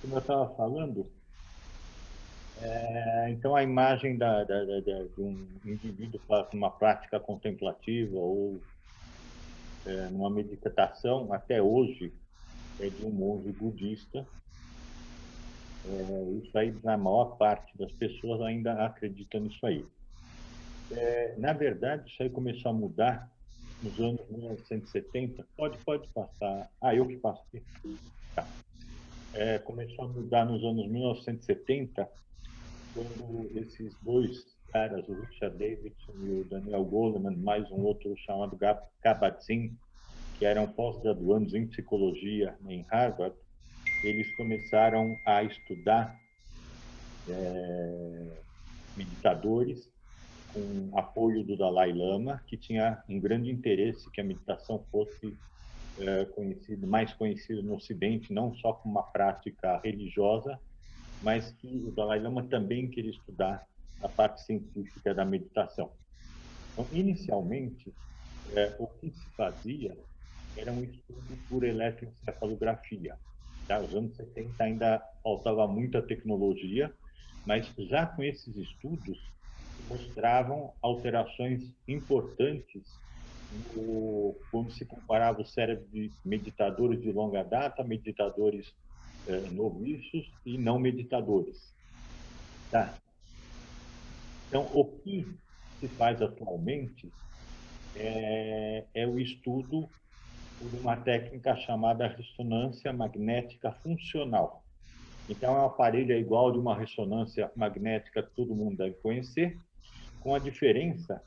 como eu estava falando, então a imagem de um indivíduo com uma prática contemplativa ou numa meditação, até hoje, é de um monge budista. Isso aí, na maior parte das pessoas ainda acredita nisso aí. Na verdade, isso aí começou a mudar nos anos 1970. Pode passar. Ah, eu que passo aqui. Tá. Começou a mudar nos anos 1970, quando esses dois caras, o Richard Davidson e o Daniel Goleman, mais um outro chamado Kabat-Zinn, que eram pós-graduandos em psicologia em Harvard, eles começaram a estudar meditadores com apoio do Dalai Lama, que tinha um grande interesse que a meditação fosse mais conhecida no Ocidente, não só como uma prática religiosa, mas que o Dalai Lama também queria estudar a parte científica da meditação. Então, inicialmente, o que se fazia era um estudo por eletroencefalografia. Tá? Nos anos 70 ainda faltava muita tecnologia, mas já com esses estudos mostravam alterações importantes quando se comparava o cérebro de meditadores de longa data, meditadores noviços e não meditadores. Tá? Então, o que se faz atualmente é o estudo por uma técnica chamada ressonância magnética funcional. Então, é um aparelho igual de uma ressonância magnética que todo mundo deve conhecer, com a diferença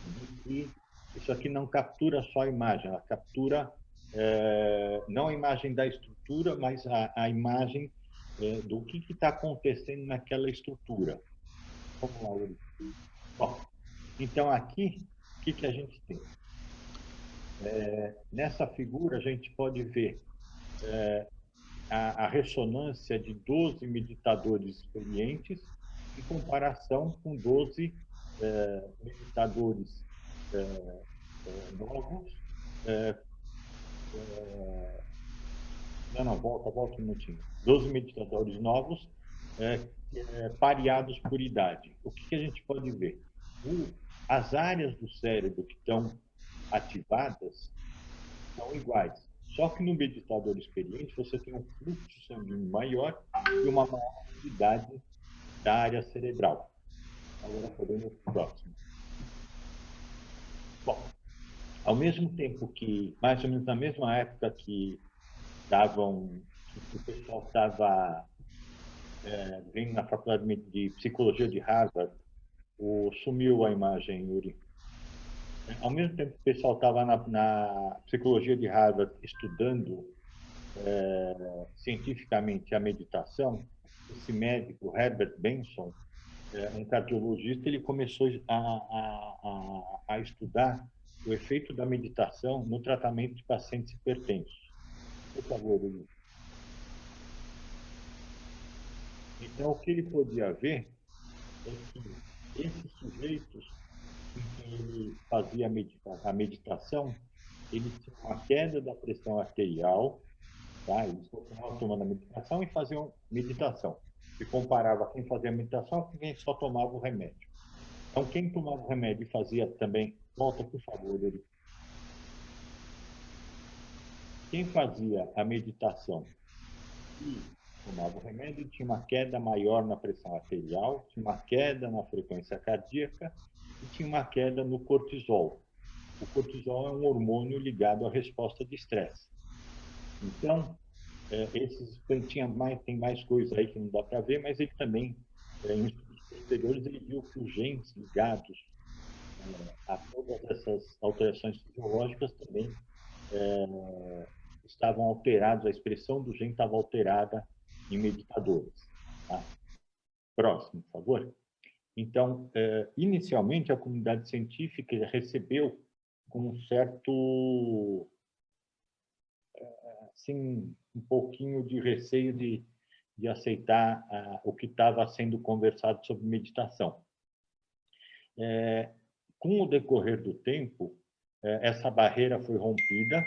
de que isso aqui não captura só a imagem, ela captura não a imagem da estrutura, mas a imagem do que está acontecendo naquela estrutura. Vamos lá, Uri. Bom, então aqui, o que a gente tem? Nessa figura, a gente pode ver a ressonância de 12 meditadores experientes em comparação com 12 meditadores novos. Não, volta um minutinho. 12 meditadores novos pareados por idade. O que a gente pode ver? As áreas do cérebro que estão ativadas são iguais. Só que no meditador experiente você tem um fluxo sanguíneo maior e uma maior atividade da área cerebral. Agora podemos para o próximo. Bom, ao mesmo tempo que, mais ou menos na mesma época que o pessoal estava vendo na faculdade de psicologia de Harvard, sumiu a imagem, Yuri. Ao mesmo tempo que o pessoal estava na psicologia de Harvard estudando cientificamente a meditação, esse médico, Herbert Benson, um cardiologista, ele começou a estudar o efeito da meditação no tratamento de pacientes hipertensos. Por favor, Yuri. Então, o que ele podia ver é que esses sujeitos em que ele fazia a meditação, eles tinham uma queda da pressão arterial, tá? Eles continuavam tomando a meditação e faziam meditação. Se comparava quem fazia meditação com quem só tomava o remédio. Então, quem tomava o remédio e fazia também... Volta, por favor, Eurico. Quem fazia a meditação e tomava o remédio tinha uma queda maior na pressão arterial, tinha uma queda na frequência cardíaca e tinha uma queda no cortisol. O cortisol é um hormônio ligado à resposta de estresse. Então, tem mais coisas aí que não dá para ver, mas ele também, em estudos posteriores, ele viu que os genes ligados a todas essas alterações fisiológicas também estavam alterados, a expressão do gene estava alterada em meditadores. Tá? Próximo, por favor. Então, inicialmente, a comunidade científica recebeu com um certo, assim, um pouquinho de receio de aceitar o que estava sendo conversado sobre meditação. Com o decorrer do tempo, essa barreira foi rompida.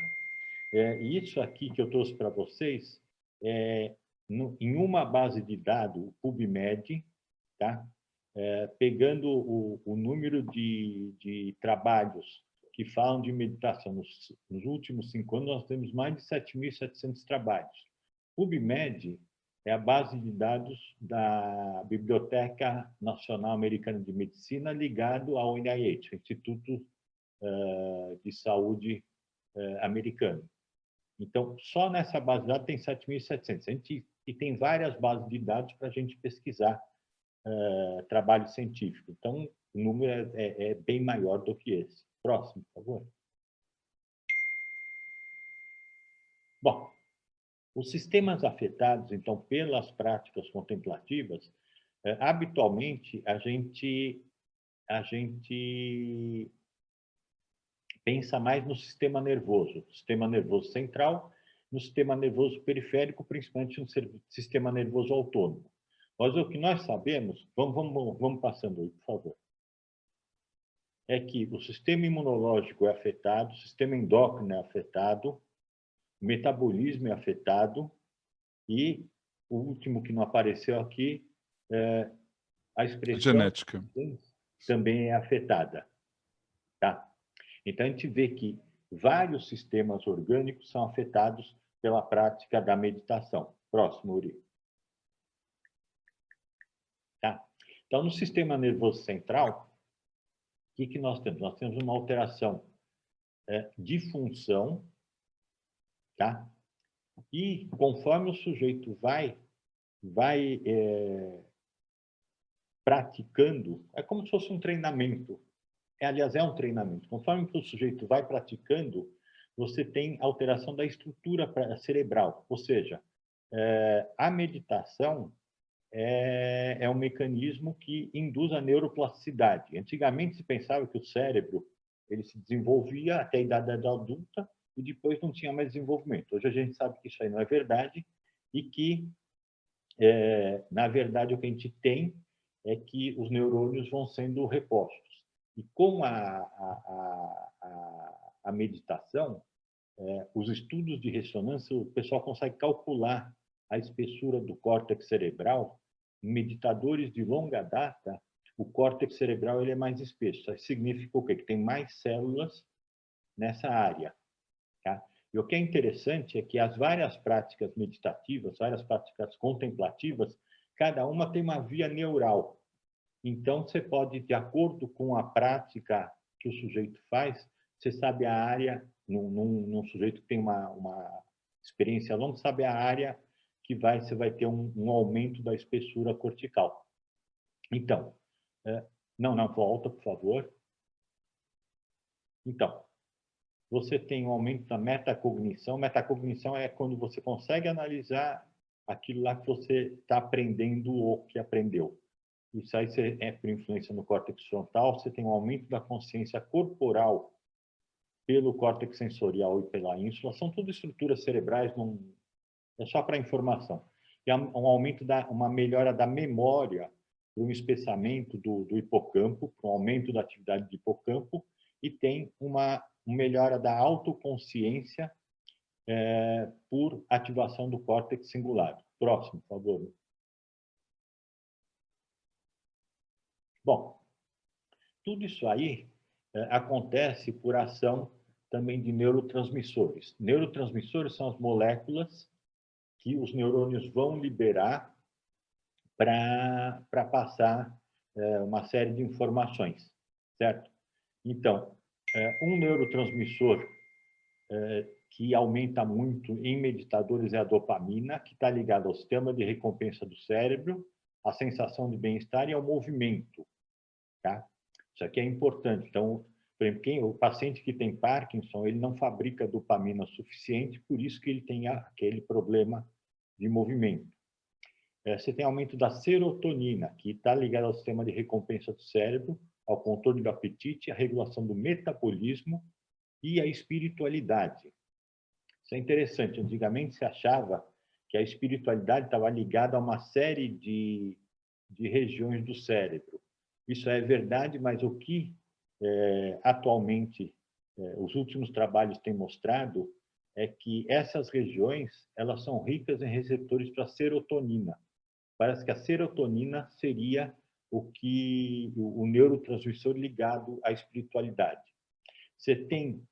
E isso aqui que eu trouxe para vocês em uma base de dados, o PubMed, tá? Pegando o número de trabalhos que falam de meditação nos últimos 5 anos, nós temos mais de 7.700 trabalhos. PubMed é a base de dados da Biblioteca Nacional Americana de Medicina ligado ao NIH, Instituto de Saúde americano. Então, só nessa base de dados tem 7.700. E tem várias bases de dados para a gente pesquisar trabalho científico. Então, o número é bem maior do que esse. Próximo, por favor. Bom, os sistemas afetados, então, pelas práticas contemplativas, habitualmente a gente pensa mais no sistema nervoso central, no sistema nervoso periférico, principalmente no sistema nervoso autônomo. Mas o que nós sabemos, vamos passando aí, por favor, é que o sistema imunológico é afetado, o sistema endócrino é afetado, o metabolismo é afetado e o último que não apareceu aqui, a expressão genética também é afetada. Tá? Então, a gente vê que vários sistemas orgânicos são afetados pela prática da meditação. Próximo, Uri. Tá? Então, no sistema nervoso central, o que nós temos? Nós temos uma alteração de função, tá? E conforme o sujeito vai praticando, é como se fosse um treinamento. Aliás, é um treinamento. Conforme o sujeito vai praticando, você tem alteração da estrutura cerebral. Ou seja, a meditação é um mecanismo que induz a neuroplasticidade. Antigamente se pensava que o cérebro ele se desenvolvia até a idade adulta e depois não tinha mais desenvolvimento. Hoje a gente sabe que isso aí não é verdade e que, na verdade, o que a gente tem é que os neurônios vão sendo repostos. E com a meditação, os estudos de ressonância, o pessoal consegue calcular a espessura do córtex cerebral. Em meditadores de longa data, o córtex cerebral ele é mais espesso. Isso significa o quê? Que tem mais células nessa área. Tá? E o que é interessante é que as várias práticas meditativas, várias práticas contemplativas, cada uma tem uma via neural. Então, você pode, de acordo com a prática que o sujeito faz, você sabe a área, num sujeito que tem uma experiência longa, sabe a área que você vai ter um aumento da espessura cortical. Então, não, volta, por favor. Então, você tem um aumento da metacognição. Metacognição é quando você consegue analisar aquilo lá que você está aprendendo ou que aprendeu. Isso aí por influência no córtex frontal, você tem um aumento da consciência corporal pelo córtex sensorial e pela ínsula. São tudo estruturas cerebrais, é só para informação. E um aumento uma melhora da memória, um espessamento do hipocampo, um aumento da atividade do hipocampo, e tem uma melhora da autoconsciência por ativação do córtex cingulado. Próximo, por favor. Bom, tudo isso aí acontece por ação também de neurotransmissores. Neurotransmissores são as moléculas que os neurônios vão liberar para passar uma série de informações, certo? Então, um neurotransmissor que aumenta muito em meditadores é a dopamina, que está ligada ao sistema de recompensa do cérebro, à sensação de bem-estar e ao movimento. Tá? Isso aqui é importante. Então, por exemplo, o paciente que tem Parkinson, ele não fabrica dopamina suficiente, por isso que ele tem aquele problema de movimento. Você tem aumento da serotonina, que está ligado ao sistema de recompensa do cérebro, ao controle do apetite, à regulação do metabolismo e à espiritualidade. Isso é interessante. Antigamente se achava que a espiritualidade estava ligada a uma série de regiões do cérebro. Isso é verdade, mas o que atualmente os últimos trabalhos têm mostrado é que essas regiões elas são ricas em receptores para serotonina. Parece que a serotonina seria o neurotransmissor ligado à espiritualidade. Você tem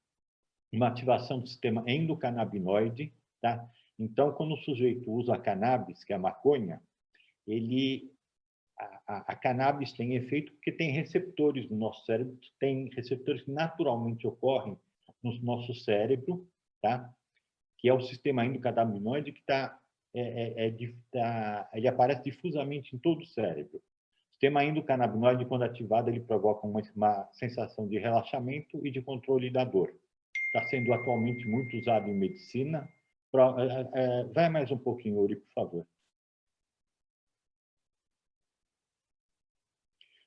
uma ativação do sistema endocannabinoide, tá? Então, quando o sujeito usa a cannabis, que é a maconha, a cannabis tem efeito porque tem receptores no nosso cérebro, tem receptores que naturalmente ocorrem no nosso cérebro, tá? Que é o sistema endocannabinoide que ele aparece difusamente em todo o cérebro. O sistema endocannabinoide, quando ativado, ele provoca uma sensação de relaxamento e de controle da dor. Está sendo atualmente muito usado em medicina. Vai mais um pouquinho, Uri, por favor.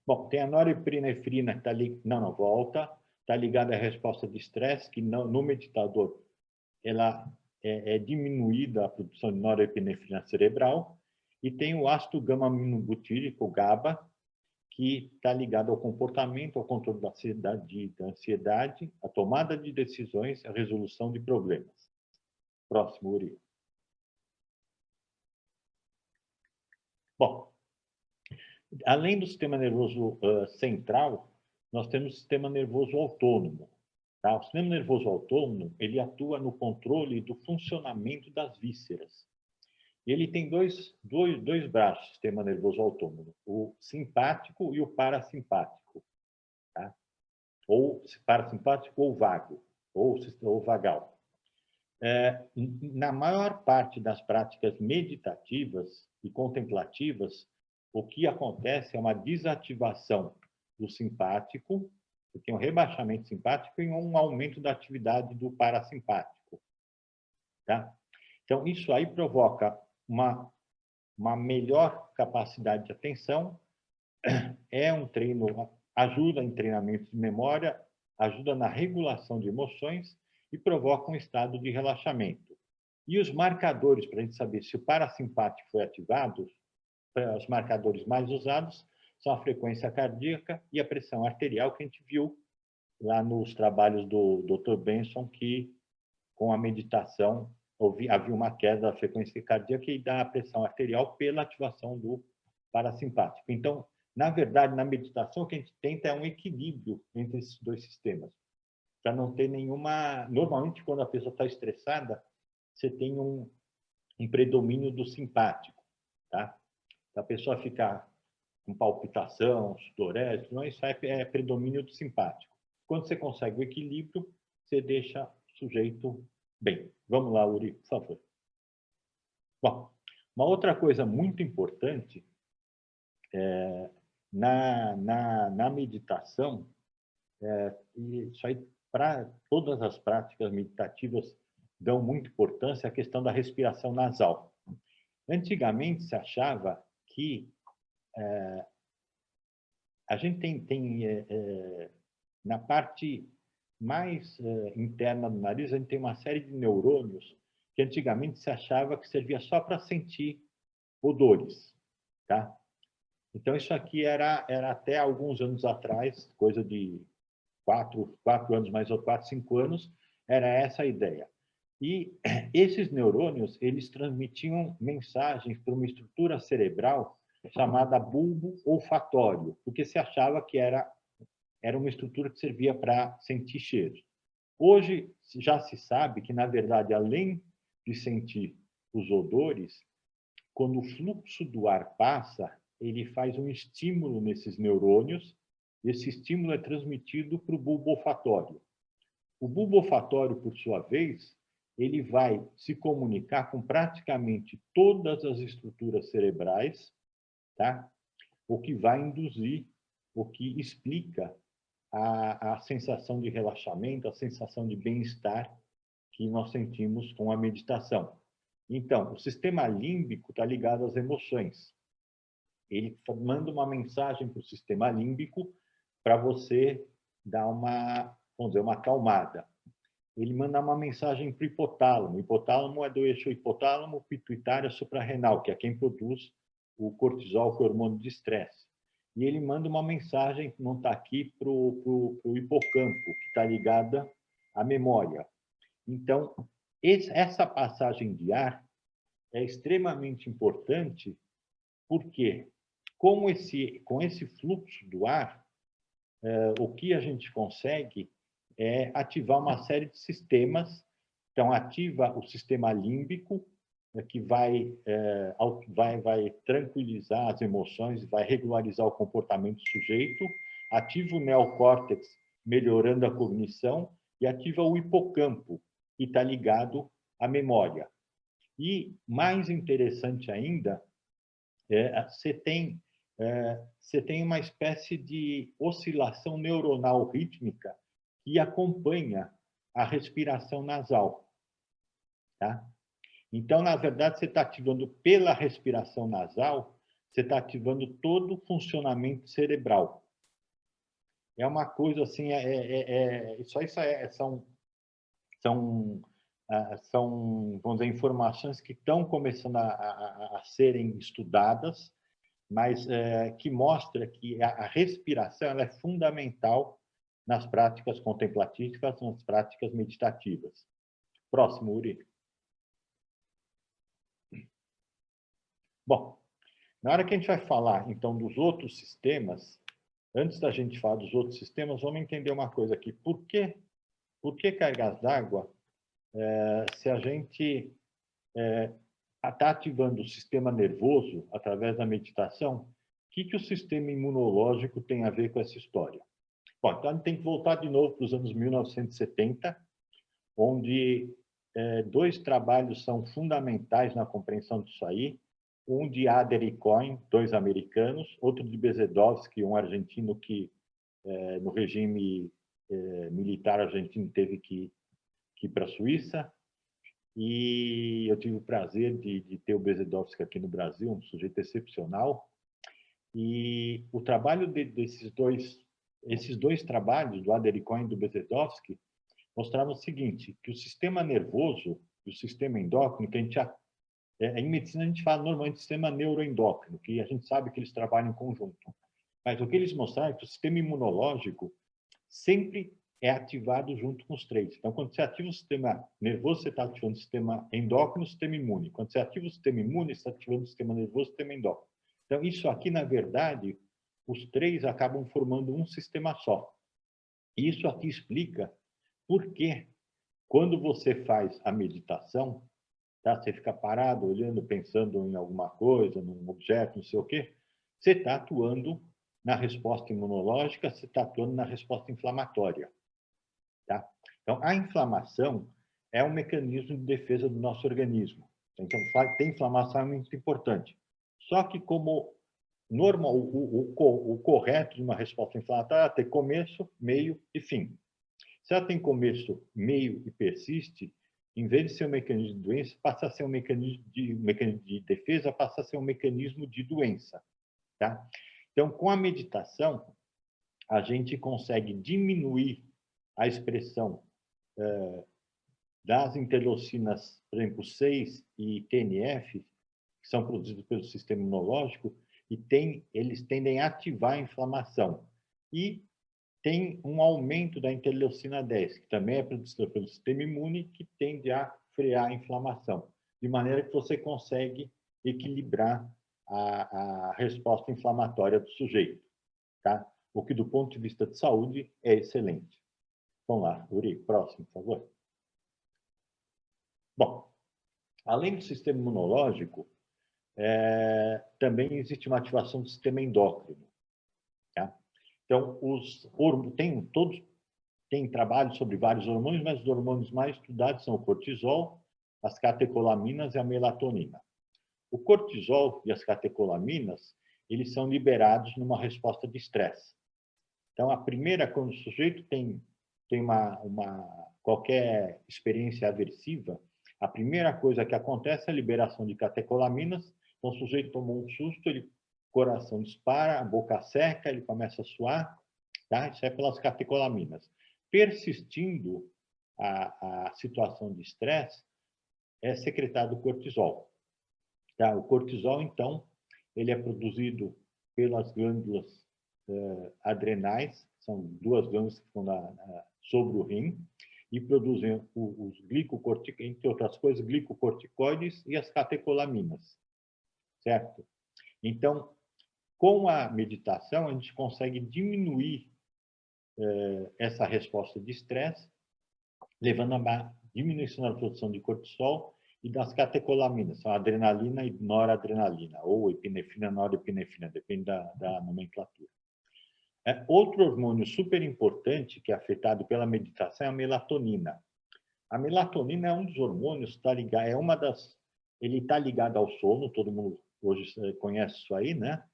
Bom, tem a norepinefrina que está ligada... Não, volta. Está ligada à resposta de estresse, que no meditador ela é diminuída a produção de norepinefrina cerebral. E tem o ácido gama-aminobutírico, o GABA, que está ligado ao comportamento, ao controle da ansiedade, à tomada de decisões, à resolução de problemas. Próximo, Uri. Bom, além do sistema nervoso central, nós temos o sistema nervoso autônomo. Tá? O sistema nervoso autônomo ele atua no controle do funcionamento das vísceras. Ele tem dois braços, o sistema nervoso autônomo, o simpático e o parasimpático. Tá? Ou parasimpático ou vago, ou vagal. Na maior parte das práticas meditativas e contemplativas, o que acontece é uma desativação do simpático, tem um rebaixamento simpático e um aumento da atividade do parasimpático. Tá? Então, isso aí provoca uma melhor capacidade de atenção, é um treino, ajuda em treinamento de memória, ajuda na regulação de emoções e provoca um estado de relaxamento. E os marcadores, para a gente saber se o parasimpático foi ativado, os marcadores mais usados são a frequência cardíaca e a pressão arterial, que a gente viu lá nos trabalhos do Dr. Benson, que com a meditação havia uma queda da frequência cardíaca e da pressão arterial pela ativação do parasimpático. Então, na verdade, na meditação, o que a gente tenta é um equilíbrio entre esses dois sistemas, para não ter nenhuma... Normalmente, quando a pessoa está estressada, você tem um predomínio do simpático, tá? A pessoa fica com palpitação, sudorese, isso é predomínio do simpático. Quando você consegue o equilíbrio, você deixa o sujeito bem. Vamos lá, Uri, por favor. Bom, uma outra coisa muito importante na meditação, e isso aí para todas as práticas meditativas dão muita importância, a questão da respiração nasal. Antigamente se achava que a gente tem na parte mais interna do nariz, a gente tem uma série de neurônios que antigamente se achava que servia só para sentir odores, tá? Então, isso aqui era até alguns anos atrás, coisa de 4 anos, mais ou 4, 5 anos, era essa a ideia. E esses neurônios, eles transmitiam mensagens para uma estrutura cerebral chamada bulbo olfatório, porque se achava que era uma estrutura que servia para sentir cheiros. Hoje, já se sabe que, na verdade, além de sentir os odores, quando o fluxo do ar passa, ele faz um estímulo nesses neurônios, e esse estímulo é transmitido para o bulbo olfatório. O bulbo olfatório, por sua vez, ele vai se comunicar com praticamente todas as estruturas cerebrais, tá? O que vai induzir, o que explica a sensação de relaxamento, a sensação de bem-estar que nós sentimos com a meditação. Então, o sistema límbico está ligado às emoções. Ele manda uma mensagem para o sistema límbico para você dar vamos dizer, uma acalmada. Ele manda uma mensagem para o hipotálamo. O hipotálamo é do eixo hipotálamo pituitária suprarrenal, que é quem produz o cortisol, que é o hormônio de estresse. E ele manda uma mensagem que não está aqui para o hipocampo, que está ligada à memória. Então, Essa passagem de ar é extremamente importante porque, com esse fluxo do ar, o que a gente consegue é ativar uma série de sistemas. Então, ativa o sistema límbico, que vai tranquilizar as emoções, vai regularizar o comportamento do sujeito, ativa o neocórtex, melhorando a cognição, e ativa o hipocampo, que está ligado à memória. E, mais interessante ainda, você tem uma espécie de oscilação neuronal rítmica que acompanha a respiração nasal. Tá? Então, na verdade, você está ativando pela respiração nasal, você está ativando todo o funcionamento cerebral. É uma coisa assim, são, vamos dizer, informações que estão começando a serem estudadas, mas que mostra que a respiração ela é fundamental nas práticas contemplativas, nas práticas meditativas. Próximo, Uri. Bom, na hora que a gente vai falar, então, dos outros sistemas, antes da gente falar dos outros sistemas, vamos entender uma coisa aqui. Por que cargas d'água, se a gente está ativando o sistema nervoso através da meditação, o que o sistema imunológico tem a ver com essa história? Bom, então a gente tem que voltar de novo para os anos 1970, onde dois trabalhos são fundamentais na compreensão disso aí. Um de Adler e Cohen, dois americanos, outro de Besedovsky, um argentino que, no regime militar argentino, teve que ir para a Suíça. E eu tive o prazer de ter o Besedovsky aqui no Brasil, um sujeito excepcional. E o trabalho esses dois trabalhos, do Adler e Cohen e do Besedovsky, mostravam o seguinte, que o sistema nervoso e o sistema endócrino, que a gente em medicina a gente fala normalmente de sistema neuroendócrino, que a gente sabe que eles trabalham em conjunto. Mas o que eles mostraram é que o sistema imunológico sempre é ativado junto com os três. Então, quando você ativa o sistema nervoso, você está ativando o sistema endócrino e o sistema imune. Quando você ativa o sistema imune, você está ativando o sistema nervoso e o sistema endócrino. Então, isso aqui, na verdade, os três acabam formando um sistema só. E isso aqui explica por que, quando você faz a meditação, tá? Você fica parado, olhando, pensando em alguma coisa, num objeto, não sei o quê, você está atuando na resposta imunológica, você está atuando na resposta inflamatória. Tá? Então, a inflamação é um mecanismo de defesa do nosso organismo. Então, ter inflamação é muito importante. Só que, como normal, o correto de uma resposta inflamatória é ter começo, meio e fim. Se ela tem começo, meio e persiste, em vez de ser um mecanismo de doença, passa a ser um mecanismo de defesa, passa a ser um mecanismo de doença. Tá? Então, com a meditação, a gente consegue diminuir a expressão das interleucinas, por exemplo, 6 e TNF, que são produzidos pelo sistema imunológico, e eles tendem a ativar a inflamação. E tem um aumento da interleucina 10, que também é produzida pelo sistema imune, que tende a frear a inflamação, de maneira que você consegue equilibrar a resposta inflamatória do sujeito. Tá? O que, do ponto de vista de saúde, é excelente. Vamos lá, Uri, próximo, por favor. Bom, além do sistema imunológico, também existe uma ativação do sistema endócrino. Tá? Então, tem trabalho sobre vários hormônios, mas os hormônios mais estudados são o cortisol, as catecolaminas e a melatonina. O cortisol e as catecolaminas, eles são liberados numa resposta de estresse. Então, a primeira, quando o sujeito tem qualquer experiência aversiva, a primeira coisa que acontece é a liberação de catecolaminas. Então, o sujeito tomou um susto, o coração dispara, a boca seca, ele começa a suar, tá? Isso é pelas catecolaminas. Persistindo a situação de estresse, é secretado o cortisol. Tá? O cortisol, então, ele é produzido pelas glândulas adrenais, são duas glândulas que estão sobre o rim, e produzem os glicocorticoides, entre outras coisas, glicocorticoides e as catecolaminas, certo? Então, com a meditação, a gente consegue diminuir essa resposta de estresse, levando a uma diminuição da produção de cortisol e das catecolaminas, são adrenalina e noradrenalina, ou epinefrina, norepinefrina, depende da nomenclatura. Outro hormônio super importante que é afetado pela meditação é a melatonina. A melatonina é um dos hormônios, ele está ligado ao sono, todo mundo hoje conhece isso aí, né?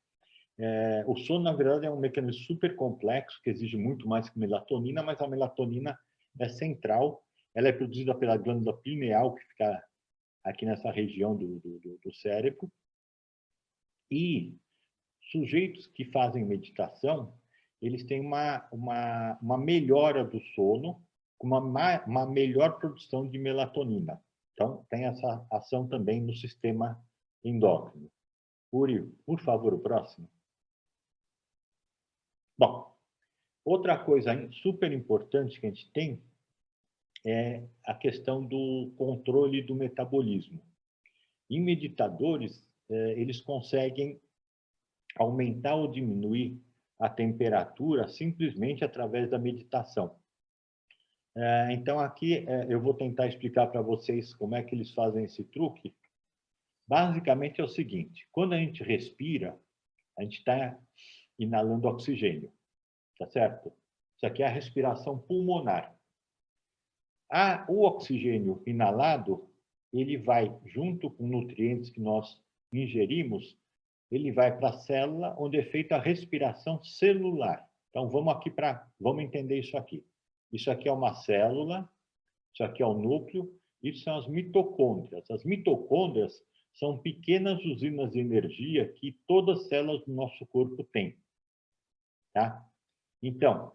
O sono, na verdade, é um mecanismo super complexo, que exige muito mais que melatonina, mas a melatonina é central. Ela é produzida pela glândula pineal, que fica aqui nessa região do cérebro. E sujeitos que fazem meditação, eles têm uma melhora do sono, com uma melhor produção de melatonina. Então, tem essa ação também no sistema endócrino. Uri, por favor, o próximo. Bom, outra coisa super importante que a gente tem é a questão do controle do metabolismo. Em meditadores, eles conseguem aumentar ou diminuir a temperatura simplesmente através da meditação. Então, aqui eu vou tentar explicar para vocês como é que eles fazem esse truque. Basicamente é o seguinte, quando a gente respira, a gente está inalando oxigênio, tá certo? Isso aqui é a respiração pulmonar. O oxigênio inalado, ele vai, junto com nutrientes que nós ingerimos, ele vai para a célula onde é feita a respiração celular. Então, vamos entender isso aqui. Isso aqui é uma célula, isso aqui é o núcleo, isso são as mitocôndrias. As mitocôndrias são pequenas usinas de energia que todas as células do nosso corpo têm. Tá? Então,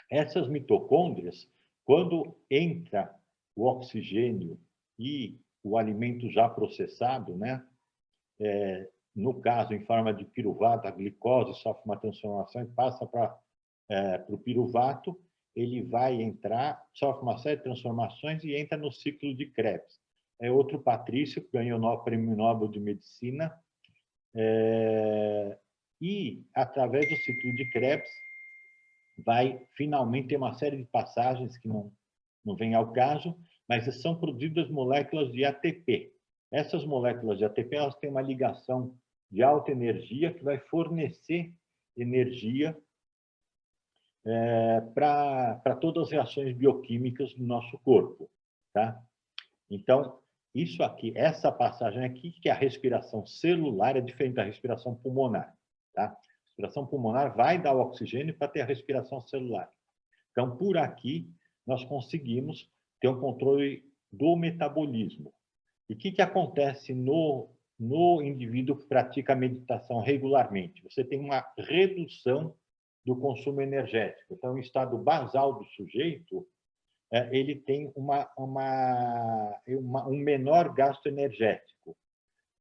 essas mitocôndrias, quando entra o oxigênio e o alimento já processado, né? No caso, em forma de piruvato, a glicose sofre uma transformação e passa para o piruvato, ele vai entrar, sofre uma série de transformações e entra no ciclo de Krebs. É outro Patrício, que ganhou o Prêmio Nobel de Medicina, e, através do ciclo de Krebs, vai finalmente ter uma série de passagens que não vem ao caso, mas são produzidas moléculas de ATP. Essas moléculas de ATP elas têm uma ligação de alta energia que vai fornecer energia para todas as reações bioquímicas do nosso corpo. Tá? Então, isso aqui, essa passagem aqui, que é a respiração celular, é diferente da respiração pulmonar. Tá? A respiração pulmonar vai dar o oxigênio para ter a respiração celular. Então, por aqui, nós conseguimos ter um controle do metabolismo. E o que acontece no indivíduo que pratica a meditação regularmente? Você tem uma redução do consumo energético. Então, o estado basal do sujeito, ele tem um menor gasto energético.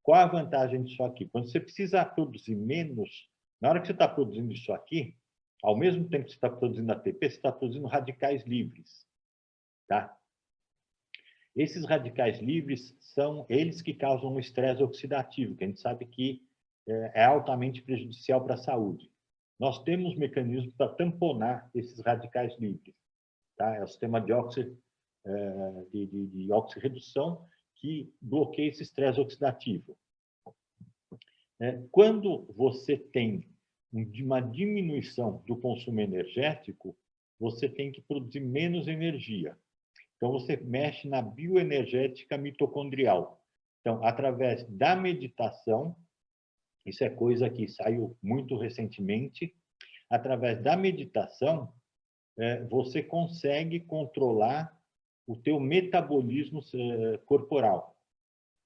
Qual a vantagem disso aqui? Quando você precisa produzir menos, na hora que você está produzindo isso aqui, ao mesmo tempo que você está produzindo ATP, você está produzindo radicais livres. Tá? Esses radicais livres são eles que causam o estresse oxidativo, que a gente sabe que é altamente prejudicial para a saúde. Nós temos mecanismos para tamponar esses radicais livres. Tá? É o sistema de oxirredução que bloqueia esse estresse oxidativo. Quando você tem uma diminuição do consumo energético, você tem que produzir menos energia. Então, você mexe na bioenergética mitocondrial. Então, através da meditação, isso é coisa que saiu muito recentemente, através da meditação, você consegue controlar o teu metabolismo corporal.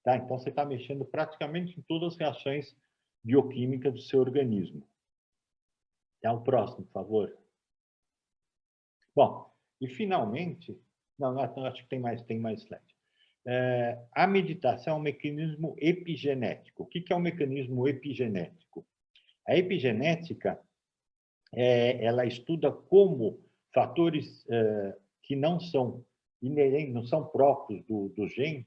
Tá? Então, você está mexendo praticamente em todas as reações bioquímicas do seu organismo. O próximo, por favor. Bom, e finalmente, acho que tem mais slide. A meditação é um mecanismo epigenético. O que é um mecanismo epigenético? A epigenética, ela estuda como fatores que não são inerentes, não são próprios do gene,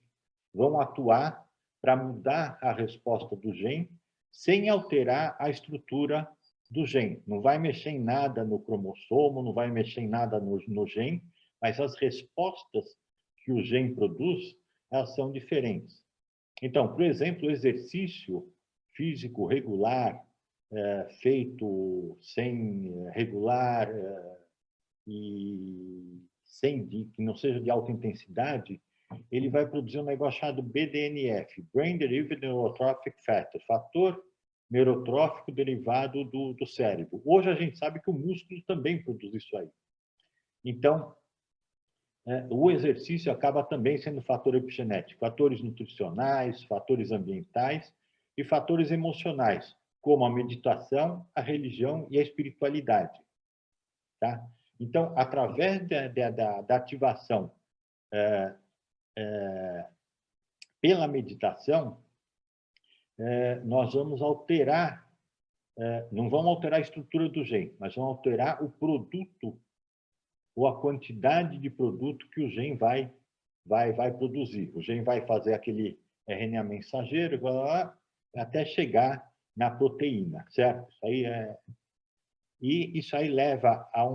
vão atuar para mudar a resposta do gene sem alterar a estrutura do gene. Não vai mexer em nada no cromossomo, não vai mexer em nada no gene, mas as respostas que o gene produz, elas são diferentes. Então, por exemplo, o exercício físico regular, feito sem regular e que não seja de alta intensidade, ele vai produzir um negócio chamado BDNF, Brain Derived Neurotrophic Factor, fator neurotrófico derivado do cérebro. Hoje a gente sabe que o músculo também produz isso aí. Então, o exercício acaba também sendo fator epigenético, fatores nutricionais, fatores ambientais e fatores emocionais, como a meditação, a religião e a espiritualidade. Tá? Então, através da ativação pela meditação, nós vamos alterar, não vamos alterar a estrutura do gene, mas vamos alterar o produto ou a quantidade de produto que o gene vai produzir. O gene vai fazer aquele RNA mensageiro até chegar na proteína, certo? E isso aí leva a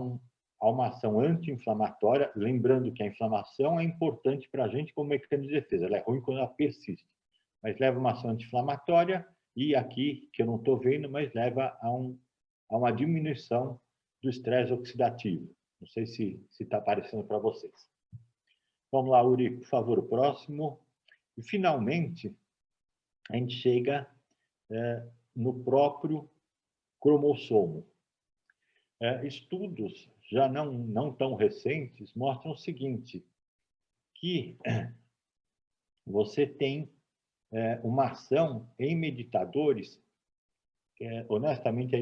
uma ação anti-inflamatória, lembrando que a inflamação é importante para a gente como mecanismo de defesa, ela é ruim quando ela persiste, mas leva uma ação anti-inflamatória e aqui, que eu não estou vendo, mas leva a uma diminuição do estresse oxidativo. Não sei se está aparecendo para vocês. Vamos lá, Uri, por favor, o próximo. E, finalmente, a gente chega no próprio cromossomo. Estudos já não tão recentes mostram o seguinte, que você tem uma ação em meditadores, honestamente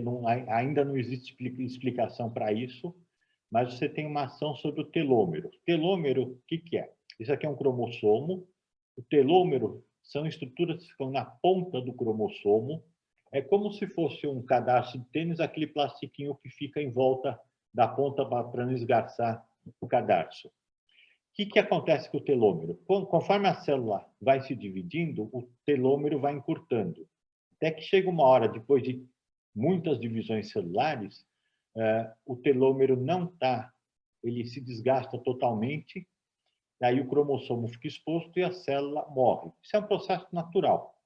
ainda não existe explicação para isso, mas você tem uma ação sobre o telômero. Telômero, o que é? Isso aqui é um cromossomo. O telômero são estruturas que ficam na ponta do cromossomo. É como se fosse um cadarço de tênis, aquele plastiquinho que fica em volta da ponta para não esgarçar o cadarço. O que acontece com o telômero? Conforme a célula vai se dividindo, o telômero vai encurtando. Até que chega uma hora, depois de muitas divisões celulares, o telômero ele se desgasta totalmente, daí o cromossomo fica exposto e a célula morre. Isso é um processo natural.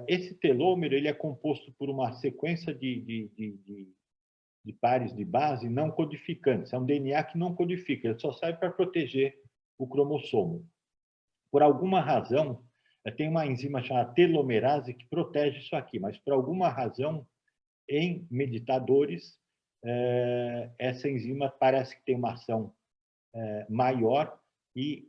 Esse telômero ele é composto por uma sequência de pares de base não codificantes. É um DNA que não codifica, ele só serve para proteger o cromossomo. Por alguma razão, tem uma enzima chamada telomerase que protege isso aqui, mas por alguma razão, em meditadores, essa enzima parece que tem uma ação maior e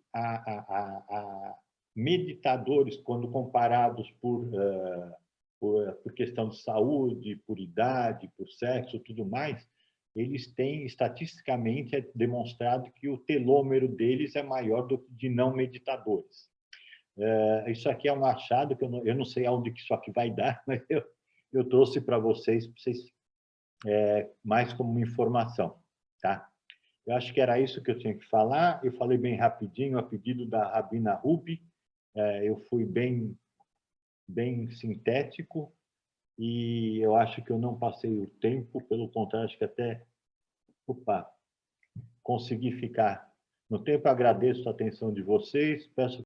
meditadores, quando comparados por questão de saúde, por idade, por sexo, tudo mais, eles têm, estatisticamente, demonstrado que o telômero deles é maior do que de não meditadores. Isso aqui é um achado que eu não sei aonde que isso aqui vai dar, mas eu trouxe para vocês mais como uma informação, tá? Eu acho que era isso que eu tinha que falar. Eu falei bem rapidinho, a pedido da Rabina Rubi. Eu fui bem sintético e eu acho que eu não passei o tempo, pelo contrário, acho que até consegui ficar no tempo. Agradeço a atenção de vocês, peço